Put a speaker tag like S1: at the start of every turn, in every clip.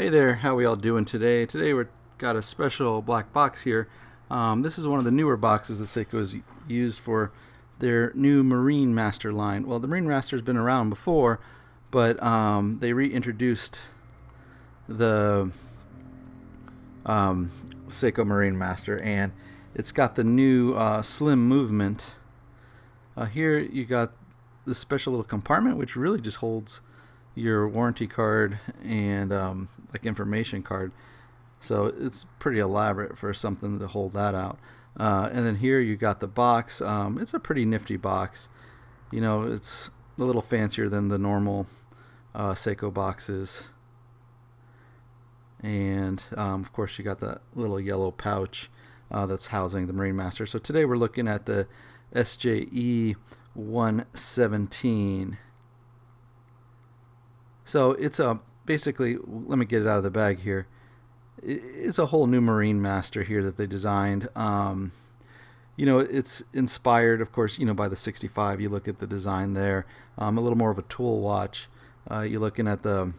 S1: Hey there, how we all doing today? Today we've got a special black box here. This is one of the newer boxes that Seiko has used for their new Marine Master line. Well, the Marine Master has been around before, but they reintroduced the Seiko Marine Master, and it's got the new slim movement. Here you got this special little compartment which really just holds your warranty card and like information card. So it's pretty elaborate for something to hold that out. And then here you got the box. It's a pretty nifty box. You know, it's a little fancier than the normal Seiko boxes. And of course you got that little yellow pouch that's housing the Marine Master. So today we're looking at the SJE117. So it's basically, let me get it out of the bag here. It's a whole new Marine Master here that they designed. You know, it's inspired, of course, you know, by the 65. You look at the design there. A little more of a tool watch. You're looking at the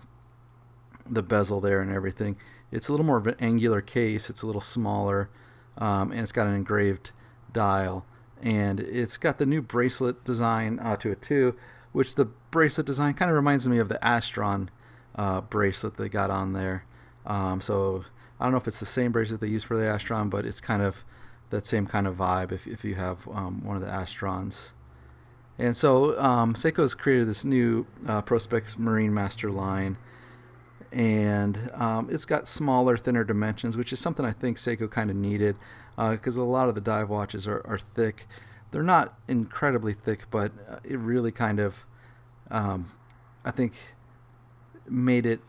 S1: bezel there and everything. It's a little more of an angular case. It's a little smaller, and it's got an engraved dial. And it's got the new bracelet design to it too, which the bracelet design kind of reminds me of the Astron bracelet they got on there. So I don't know if it's the same bracelet they use for the Astron, but it's kind of that same kind of vibe if you have one of the Astrons. And so Seiko's created this new Prospex Marine Master line, and it's got smaller, thinner dimensions, which is something I think Seiko kind of needed, because a lot of the dive watches are thick. They're not incredibly thick, but it really kind of, I think, made it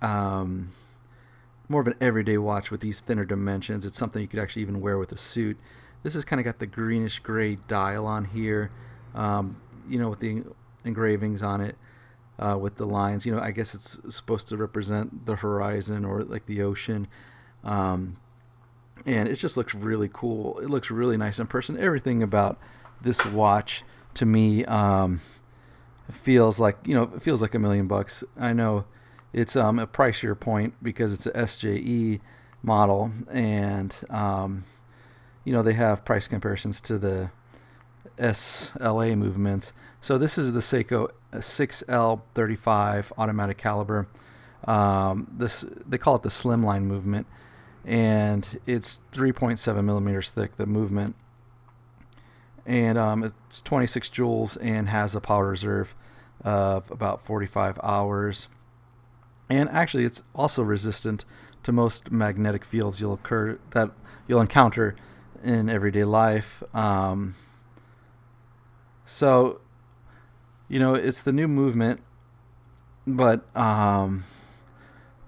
S1: more of an everyday watch with these thinner dimensions. It's something you could actually even wear with a suit. This has kind of got the greenish gray dial on here, you know, with the engravings on it, with the lines. You know, I guess it's supposed to represent the horizon or like the ocean. And it just looks really cool. It looks really nice in person. Everything about this watch to me feels like, you know, it feels like $1,000,000. I know it's a pricier point because it's a SJE model, and you know, they have price comparisons to the SLA movements. So this is the Seiko 6L35 automatic caliber. This, they call it the slimline movement, and it's 3.7 millimeters thick, the movement, and it's 26 joules and has a power reserve of about 45 hours. And actually, it's also resistant to most magnetic fields you'll encounter in everyday life. So, you know, it's the new movement, but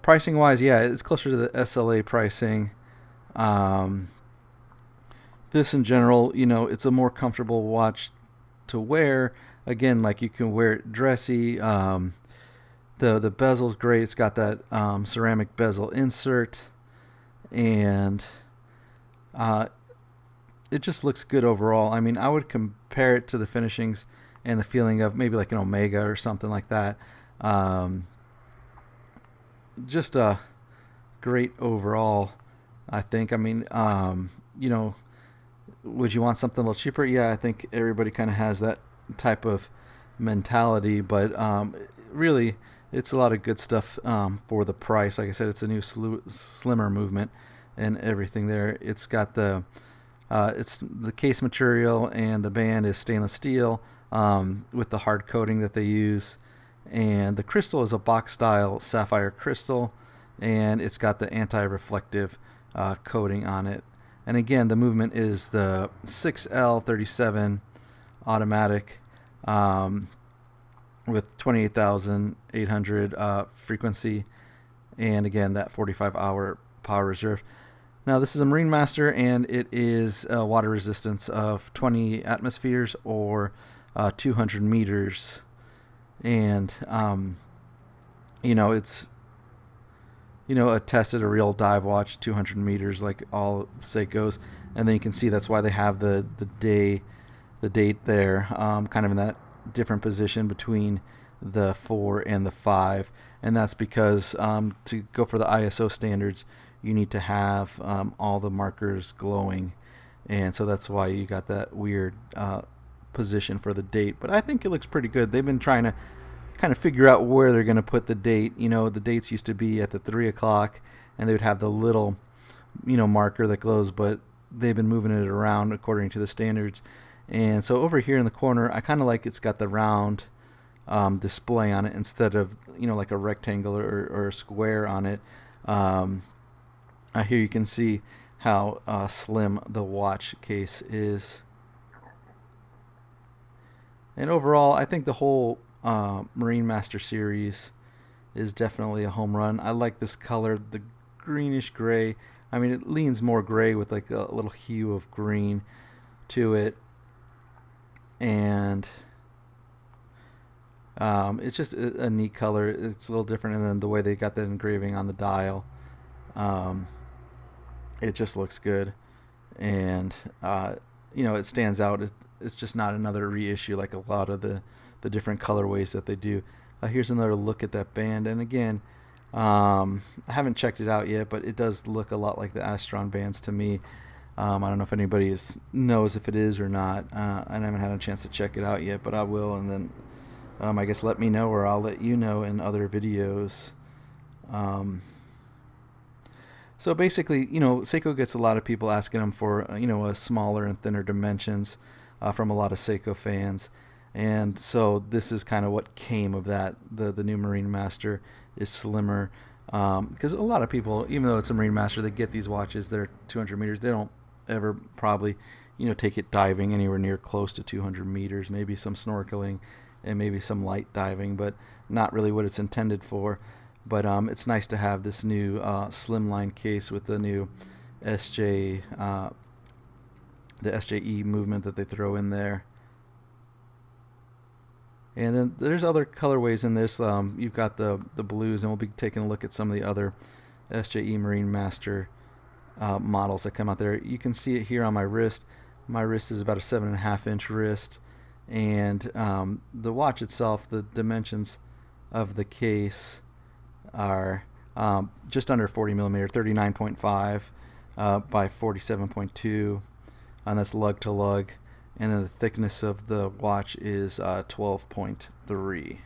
S1: pricing wise, yeah, it's closer to the SLA pricing. This in general, you know, it's a more comfortable watch to wear. Again, like, you can wear it dressy. The bezel's great. It's got that ceramic bezel insert, and it just looks good overall. I mean, I would compare it to the finishings and the feeling of maybe like an Omega or something like that. Just a great overall, I think. I mean, you know, would you want something a little cheaper? Yeah, I think everybody kind of has that type of mentality, but really, it's a lot of good stuff for the price. Like I said, it's a new slimmer movement and everything there. It's got the case material, and the band is stainless steel with the hard coating that they use. And the crystal is a box style sapphire crystal, and it's got the anti-reflective coating on it. And again, the movement is the 6L37 automatic with 28,800 frequency, and again, that 45-hour power reserve. Now, this is a Marine Master, and it is a water resistance of 20 atmospheres or 200 meters. And you know, it's, you know, attested a real dive watch, 200 meters, like all Seikos. And then you can see that's why they have the date there, kind of in that different position between the 4 and the 5. and that's because to go for the ISO standards, you need to have all the markers glowing, and so that's why you got that weird position for the date. But I think it looks pretty good. They've been trying to kind of figure out where they're going to put the date. You know, the dates used to be at the 3 o'clock, and they would have the little, you know, marker that glows, but they've been moving it around according to the standards. And so over here in the corner, I kind of like it's got the round display on it instead of, you know, like a rectangle or a square on it. Here you can see how slim the watch case is. And overall, I think the whole Marine Master series is definitely a home run. I like this color, the greenish gray. I mean, it leans more gray with like a little hue of green to it. And it's just a neat color. It's a little different, and then the way they got that engraving on the dial, it just looks good. And you know, it stands out. It's just not another reissue like a lot of the different colorways that they do. Here's another look at that band, and again, I haven't checked it out yet, but it does look a lot like the Astron bands to me. I don't know if anybody knows if it is or not. I haven't had a chance to check it out yet, but I will, and then I guess let me know, or I'll let you know in other videos. So basically, you know, Seiko gets a lot of people asking them for, you know, a smaller and thinner dimensions from a lot of Seiko fans. And so this is kind of what came of that. The new Marine Master is slimmer, because a lot of people, even though it's a Marine Master, they get these watches that are 200 meters. They don't ever probably, you know, take it diving anywhere near close to 200 meters. Maybe some snorkeling and maybe some light diving, but not really what it's intended for. But it's nice to have this new slimline case with the new the SJE movement that they throw in there. And then there's other colorways in this. You've got the blues, and we'll be taking a look at some of the other SJE Marine Master models that come out there. You can see it here on my wrist. My wrist is about a 7.5-inch wrist, and the watch itself, the dimensions of the case are just under 40 millimeter, 39.5 by 47.2, and that's lug to lug. And then the thickness of the watch is 12.3.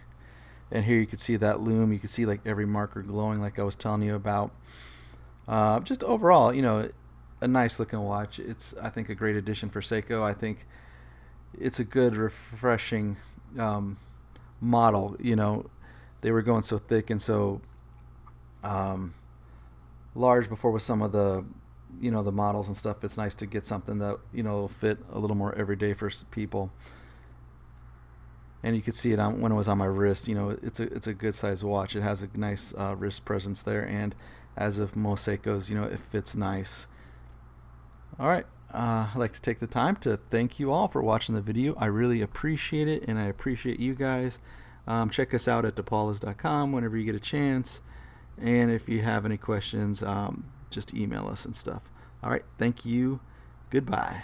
S1: And here you can see that lume. You can see like every marker glowing, like I was telling you about. Just overall, you know, a nice looking watch. It's, I think, a great addition for Seiko. I think it's a good, refreshing model. You know, they were going so thick and so large before with some of the, you know, the models and stuff. It's nice to get something that, you know, will fit a little more everyday for people. And you could see it on, when it was on my wrist. You know, it's a good size watch. It has a nice wrist presence there, and as of most Seikos, you know, it fits nice. All right, I'd like to take the time to thank you all for watching the video. I really appreciate it, and I appreciate you guys. Check us out at depaulas.com whenever you get a chance, and if you have any questions, just email us and stuff. All right, thank you. Goodbye.